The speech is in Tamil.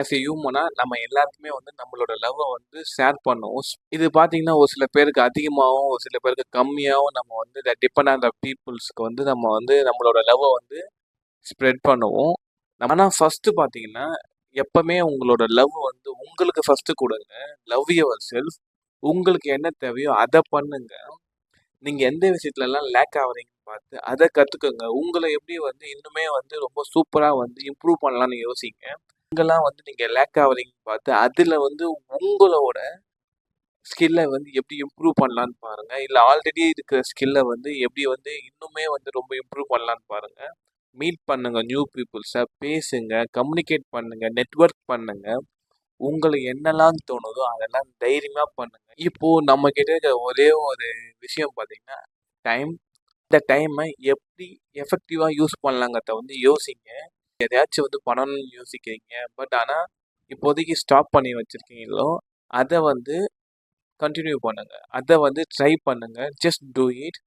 ஆஸ் எ ஹியூமனா நம்ம எல்லாருக்குமே வந்து நம்மளோட லவ்வை வந்து ஷேர் பண்ணுவோம். இது பார்த்தீங்கன்னா ஒரு சில பேருக்கு அதிகமாகவும் ஒரு சில பேருக்கு கம்மியாகவும் நம்ம வந்து டிபெண்ட் ஆன் த பீப்புள்ஸ்க்கு வந்து நம்ம வந்து நம்மளோட லவ்வை வந்து ஸ்ப்ரெட் பண்ணுவோம். ஆனால் ஃபஸ்ட்டு பார்த்தீங்கன்னா எப்பவுமே உங்களோட லவ் வந்து உங்களுக்கு ஃபஸ்ட்டு கொடுங்க. Love your self. உங்களுக்கு என்ன தேவையோ அதை பண்ணுங்க. நீங்கள் எந்த விஷயத்துலலாம் லேக் ஆகுறீங்கன்னு பார்த்து அதை கற்றுக்குங்க. உங்களை எப்படி வந்து இன்னுமே வந்து ரொம்ப சூப்பராக வந்து இம்ப்ரூவ் பண்ணலான்னு யோசிங்க. இங்கெல்லாம் வந்து நீங்கள் லேக் ஆகுறீங்கன்னு பார்த்து அதில் வந்து உங்களோட ஸ்கில்லை வந்து எப்படி இம்ப்ரூவ் பண்ணலான்னு பாருங்கள். இல்லை ஆல்ரெடி இருக்கிற ஸ்கில்லை வந்து எப்படி வந்து இன்னுமே வந்து ரொம்ப இம்ப்ரூவ் பண்ணலான்னு பாருங்கள். மீட் பண்ணுங்கள் நியூ பீப்புள்ஸை, பேசுங்க, கம்யூனிகேட் பண்ணுங்கள், நெட்வொர்க் பண்ணுங்கள். உங்களுக்கு என்னெல்லாம் தோணுதோ அதெல்லாம் தைரியமாக பண்ணுங்கள். இப்போது நம்ம கிட்ட இருக்க ஒரே ஒரு விஷயம் பார்த்தீங்கன்னா டைம். இந்த டைமை எப்படி எஃபெக்டிவாக யூஸ் பண்ணலாங்கிறத வந்து யோசிங்க. எதையாச்சும் வந்து பண்ணணும்னு யோசிக்கிறீங்க, பட் ஆனால் இப்போதைக்கு ஸ்டாப் பண்ணி வச்சுருக்கீங்களோ அதை வந்து கண்டினியூ பண்ணுங்கள். அதை வந்து ட்ரை பண்ணுங்கள். Just do it.